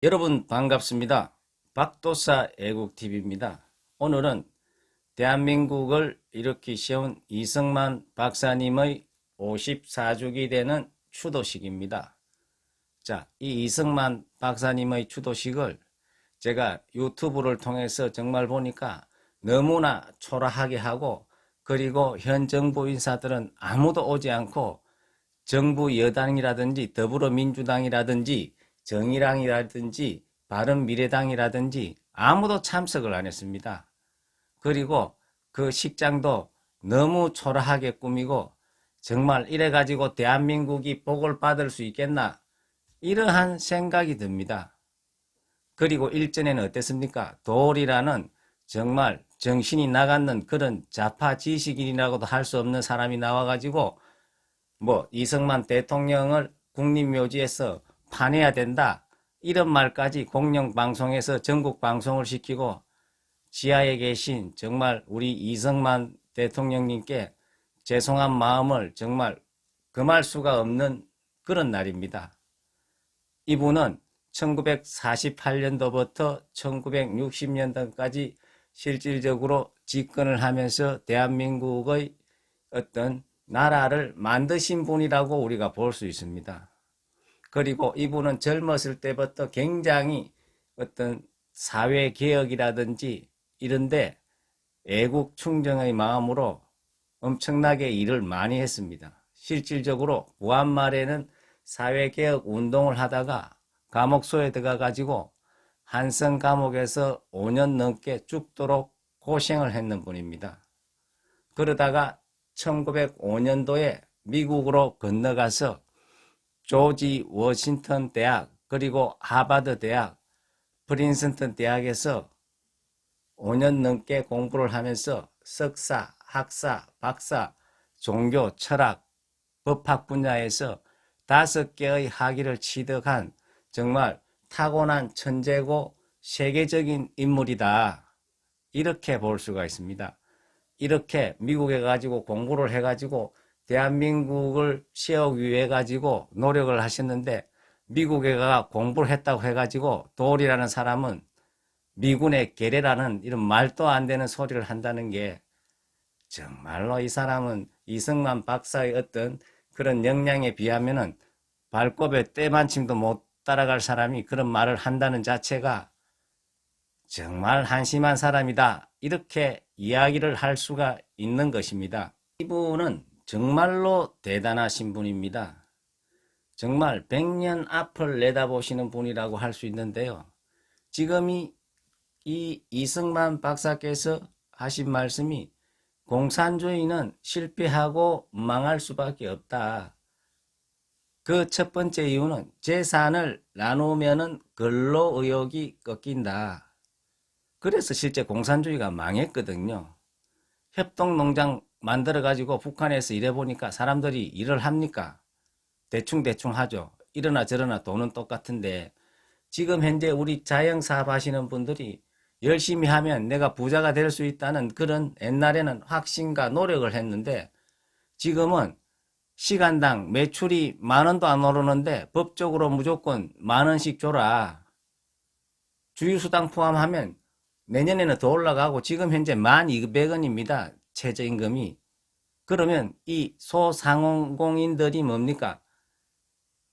여러분 반갑습니다. 박도사 애국TV입니다. 오늘은 대한민국을 일으키 세운 이승만 박사님의 54주기 되는 추도식입니다. 자, 이 이승만 박사님의 추도식을 제가 유튜브를 통해서 정말 보니까 너무나 초라하게 하고, 그리고 현 정부 인사들은 아무도 오지 않고 정부 여당이라든지 더불어민주당이라든지 정의당이라든지 바른미래당이라든지 아무도 참석을 안 했습니다. 그리고 그 식장도 너무 초라하게 꾸미고, 정말 이래가지고 대한민국이 복을 받을 수 있겠나, 이러한 생각이 듭니다. 그리고 일전에는 어땠습니까? 도올이라는 정말 정신이 나갔는 그런 좌파 지식인이라고도 할 수 없는 사람이 나와가지고 이승만 대통령을 국립묘지에서 파내야 된다, 이런 말까지 공영방송에서 전국 방송을 시키고, 지하에 계신 정말 우리 이승만 대통령님께 죄송한 마음을 정말 금할 수가 없는 그런 날입니다. 이분은 1948년도부터 1960년도까지 실질적으로 집권을 하면서 대한민국의 어떤 나라를 만드신 분이라고 우리가 볼 수 있습니다. 그리고 이분은 젊었을 때부터 굉장히 어떤 사회개혁이라든지 이런데 애국 충정의 마음으로 엄청나게 일을 많이 했습니다. 실질적으로 구한 말에는 사회개혁 운동을 하다가 감옥소에 들어가가지고 한성 감옥에서 5년 넘게 죽도록 고생을 했는 분입니다. 그러다가 1905년도에 미국으로 건너가서 조지 워싱턴 대학, 그리고 하버드 대학, 프린스턴 대학에서 5년 넘게 공부를 하면서 석사, 학사, 박사, 종교, 철학, 법학 분야에서 5개의 학위를 취득한 정말 타고난 천재고 세계적인 인물이다, 이렇게 볼 수가 있습니다. 이렇게 미국에 가지고 공부를 해가지고 대한민국을 세우기 위해 가지고 노력을 하셨는데, 미국에 가 공부를 했다고 해가지고 도올이라는 사람은 미군의 계례라는 이런 말도 안 되는 소리를 한다는 게, 정말로 이 사람은 이승만 박사의 어떤 그런 역량에 비하면은 발톱에 때만침도 못 따라갈 사람이 그런 말을 한다는 자체가 정말 한심한 사람이다, 이렇게 이야기를 할 수가 있는 것입니다. 이분은 정말로 대단하신 분입니다. 정말 100년 앞을 내다보시는 분이라고 할 수 있는데요. 지금 이 이승만 박사께서 하신 말씀이 공산주의는 실패하고 망할 수밖에 없다. 그 첫 번째 이유는 재산을 나누면은 근로 의욕이 꺾인다. 그래서 실제 공산주의가 망했거든요. 협동농장 만들어가지고 북한에서 일해보니까 사람들이 일을 합니까? 대충 하죠. 이러나 저러나 돈은 똑같은데, 지금 현재 우리 자영사업 하시는 분들이 열심히 하면 내가 부자가 될 수 있다는 그런, 옛날에는 확신과 노력을 했는데, 지금은 시간당 매출이 10,000원도 안 오르는데 법적으로 무조건 10,000원씩 줘라. 주휴수당 포함하면 내년에는 더 올라가고 지금 현재 12,200원입니다. 최저임금이. 그러면 이 소상공인들이 뭡니까?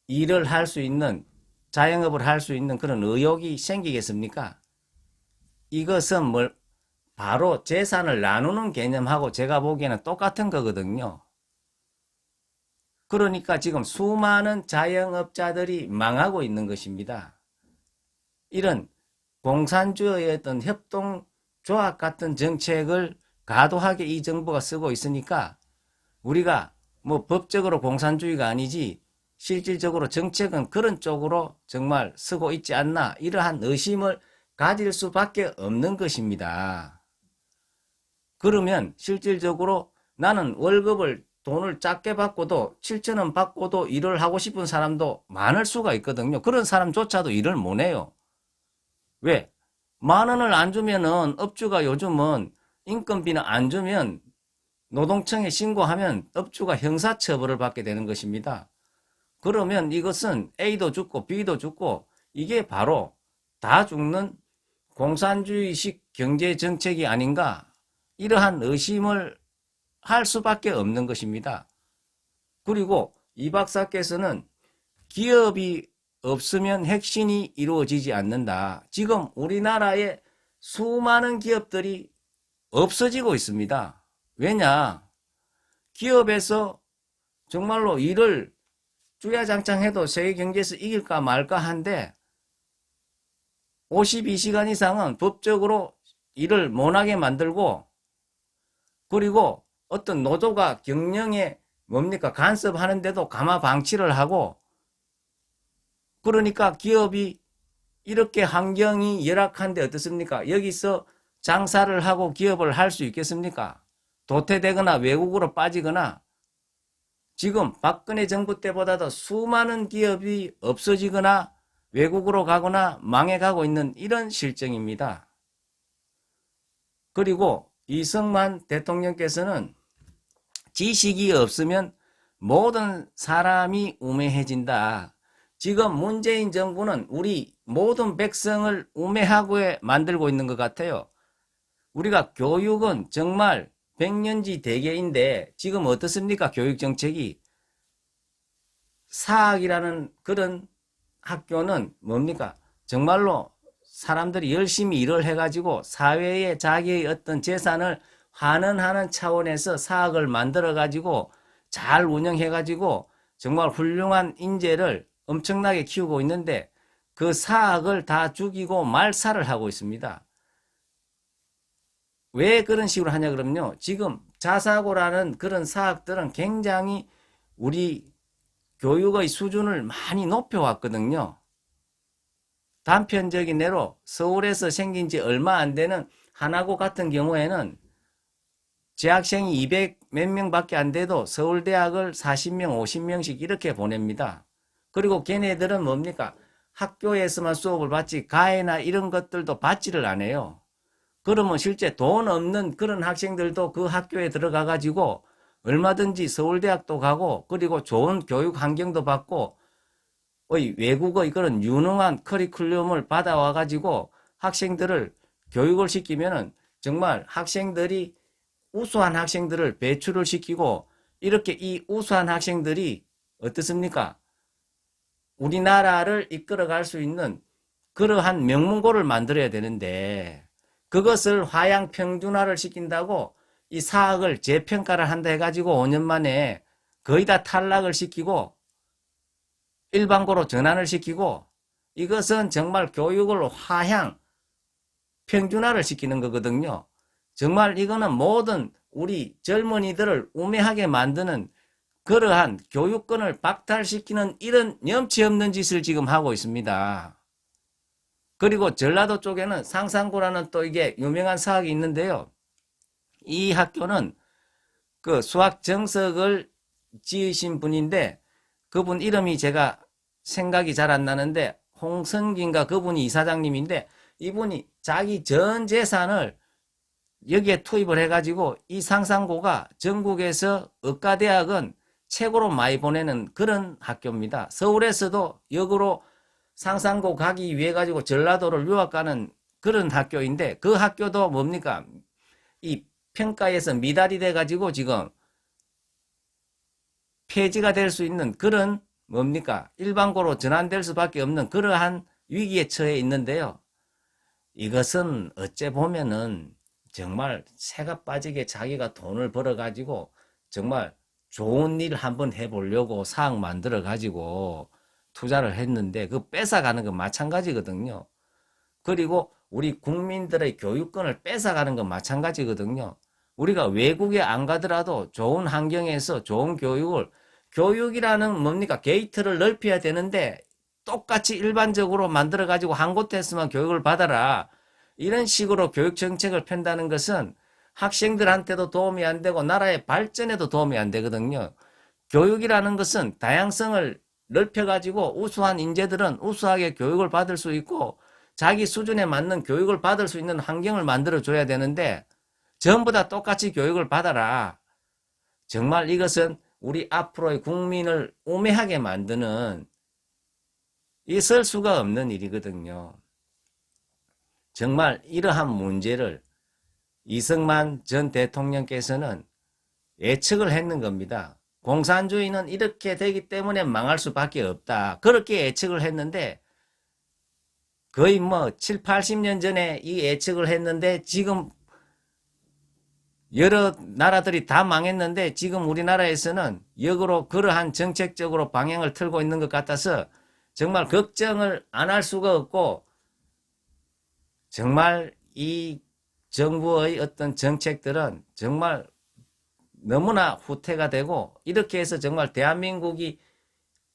일을 할 수 있는, 자영업을 할 수 있는 그런 의욕이 생기겠습니까? 이것은 바로 재산을 나누는 개념하고 제가 보기에는 똑같은 거거든요. 그러니까 지금 수많은 자영업자들이 망하고 있는 것입니다. 이런 공산주의의 어떤 협동조합 같은 정책을 과도하게 이 정부가 쓰고 있으니까, 우리가 법적으로 공산주의가 아니지 실질적으로 정책은 그런 쪽으로 정말 쓰고 있지 않나, 이러한 의심을 가질 수밖에 없는 것입니다. 그러면 실질적으로 나는 돈을 작게 받고도 7,000원 받고도 일을 하고 싶은 사람도 많을 수가 있거든요. 그런 사람조차도 일을 못 해요. 왜? 10,000원을 안 주면은 업주가, 요즘은 인건비는 안 주면 노동청에 신고하면 업주가 형사처벌을 받게 되는 것입니다. 그러면 이것은 A도 죽고 B도 죽고 이게 바로 다 죽는 공산주의식 경제 정책이 아닌가, 이러한 의심을 할 수밖에 없는 것입니다. 그리고 이 박사께서는 기업이 없으면 혁신이 이루어지지 않는다. 지금 우리나라에 수많은 기업들이 없어지고 있습니다. 왜냐? 기업에서 정말로 일을 주야장창해도 세계 경제에서 이길까 말까 한데 52시간 이상은 법적으로 일을 못하게 만들고, 그리고 어떤 노조가 경영에 간섭하는데도 가마 방치를 하고, 그러니까 기업이 이렇게 환경이 열악한데 어떻습니까? 여기서 장사를 하고 기업을 할 수 있겠습니까? 도태되거나 외국으로 빠지거나, 지금 박근혜 정부 때보다도 수많은 기업이 없어지거나 외국으로 가거나 망해가고 있는 이런 실정입니다. 그리고 이승만 대통령께서는 지식이 없으면 모든 사람이 우매해진다. 지금 문재인 정부는 우리 모든 백성을 우매하게 만들고 있는 것 같아요. 우리가 교육은 정말 백년지 대계인데 지금 어떻습니까? 교육 정책이. 사학이라는 그런 학교는 정말로 사람들이 열심히 일을 해가지고 사회에 자기의 어떤 재산을 환원하는 차원에서 사학을 만들어가지고 잘 운영해가지고 정말 훌륭한 인재를 엄청나게 키우고 있는데, 그 사학을 다 죽이고 말살을 하고 있습니다. 왜 그런 식으로 하냐 그러면요, 지금 자사고라는 그런 사학들은 굉장히 우리 교육의 수준을 많이 높여왔거든요. 단편적인 예로 서울에서 생긴 지 얼마 안 되는 하나고 같은 경우에는 재학생이 200 몇 명밖에 안 돼도 서울대학을 40명, 50명씩 이렇게 보냅니다. 그리고 걔네들은 학교에서만 수업을 받지 가해나 이런 것들도 받지를 않아요. 그러면 실제 돈 없는 그런 학생들도 그 학교에 들어가 가지고 얼마든지 서울대학도 가고, 그리고 좋은 교육 환경도 받고, 외국의 그런 유능한 커리큘럼을 받아와 가지고 학생들을 교육을 시키면은 정말 학생들이 우수한 학생들을 배출을 시키고, 이렇게 이 우수한 학생들이 어떻습니까? 우리나라를 이끌어갈 수 있는 그러한 명문고를 만들어야 되는데, 그것을 화양평준화를 시킨다고 이 사학을 재평가를 한다 해가지고 5년 만에 거의 다 탈락을 시키고 일반고로 전환을 시키고, 이것은 정말 교육을 화양 평준화를 시키는 거거든요. 정말 이거는 모든 우리 젊은이들을 우매하게 만드는 그러한 교육권을 박탈시키는 이런 염치 없는 짓을 지금 하고 있습니다. 그리고 전라도 쪽에는 상산고라는 또 이게 유명한 사학이 있는데요. 이 학교는 그 수학 정석을 지으신 분인데, 그분 이름이 제가 생각이 잘 안 나는데 홍성기인가 그분이 이사장님인데, 이분이 자기 전 재산을 여기에 투입을 해가지고 이 상산고가 전국에서 의과대학은 최고로 많이 보내는 그런 학교입니다. 서울에서도 역으로 상산고 가기 위해 가지고 전라도를 유학 가는 그런 학교인데, 그 학교도 이 평가에서 미달이 돼 가지고 지금 폐지가 될 수 있는 그런 일반고로 전환될 수밖에 없는 그러한 위기에 처해 있는데요. 이것은 어째 보면은 정말 새가 빠지게 자기가 돈을 벌어 가지고 정말 좋은 일 한번 해보려고 사학 만들어 가지고 투자를 했는데 그 뺏어가는 건 마찬가지거든요. 그리고 우리 국민들의 교육권을 뺏어가는 건 마찬가지거든요. 우리가 외국에 안 가더라도 좋은 환경에서 좋은 교육이라는 게이트를 넓혀야 되는데, 똑같이 일반적으로 만들어 가지고 한 곳에서만 교육을 받아라, 이런 식으로 교육 정책을 편다는 것은 학생들한테도 도움이 안 되고 나라의 발전에도 도움이 안 되거든요. 교육이라는 것은 다양성을 넓혀가지고 우수한 인재들은 우수하게 교육을 받을 수 있고 자기 수준에 맞는 교육을 받을 수 있는 환경을 만들어줘야 되는데, 전부 다 똑같이 교육을 받아라. 정말 이것은 우리 앞으로의 국민을 우매하게 만드는 있을 수가 없는 일이거든요. 정말 이러한 문제를 이승만 전 대통령께서는 예측을 했는 겁니다. 공산주의는 이렇게 되기 때문에 망할 수밖에 없다. 그렇게 예측을 했는데 거의 뭐 7, 80년 전에 이 예측을 했는데 지금 여러 나라들이 다 망했는데 지금 우리나라에서는 역으로 그러한 정책적으로 방향을 틀고 있는 것 같아서 정말 걱정을 안 할 수가 없고 정말 이 정부의 어떤 정책들은 정말 너무나 후퇴가 되고 이렇게 해서 정말 대한민국이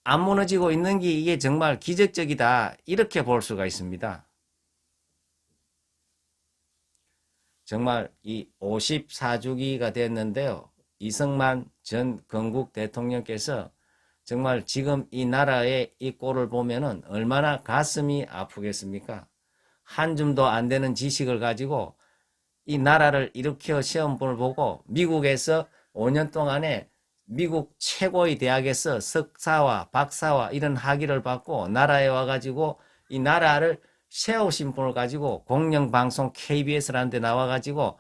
안 무너지고 있는 게 이게 정말 기적적이다 이렇게 볼 수가 있습니다. 정말 이 54주기가 됐는데요. 이승만 전 건국 대통령께서 정말 지금 이 나라의 이 꼴을 보면은 얼마나 가슴이 아프겠습니까? 한 줌도 안 되는 지식을 가지고 이 나라를 일으켜 시험을 보고 미국에서 5년 동안에 미국 최고의 대학에서 석사와 박사와 이런 학위를 받고 나라에 와가지고 이 나라를 세우신 분을 가지고 공영방송 KBS라는 데 나와가지고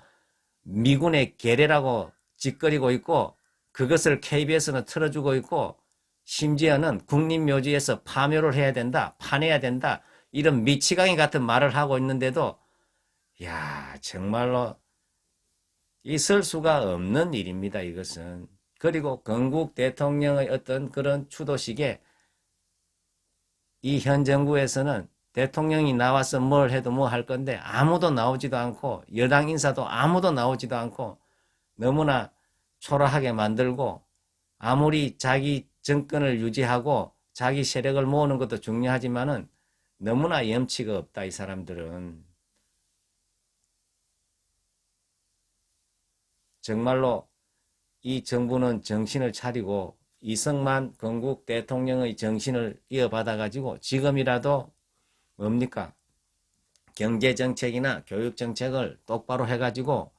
미군의 계례라고 짓거리고 있고 그것을 KBS는 틀어주고 있고 심지어는 국립묘지에서 파묘를 해야 된다, 파내야 된다 이런 미치광이 같은 말을 하고 있는데도 야 정말로 있을 수가 없는 일입니다. 이것은. 그리고 건국 대통령의 어떤 그런 추도식에 이 현 정부에서는 대통령이 나와서 뭘 해도 뭐 할 건데 아무도 나오지도 않고 여당 인사도 아무도 나오지도 않고 너무나 초라하게 만들고 아무리 자기 정권을 유지하고 자기 세력을 모으는 것도 중요하지만은 너무나 염치가 없다 이 사람들은. 정말로 이 정부는 정신을 차리고 이승만 건국 대통령의 정신을 이어받아 가지고 지금이라도 뭡니까? 경제정책이나 교육정책을 똑바로 해가지고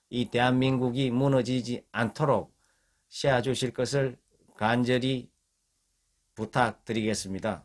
이 대한민국이 무너지지 않도록 세워주실 것을 간절히 부탁드리겠습니다.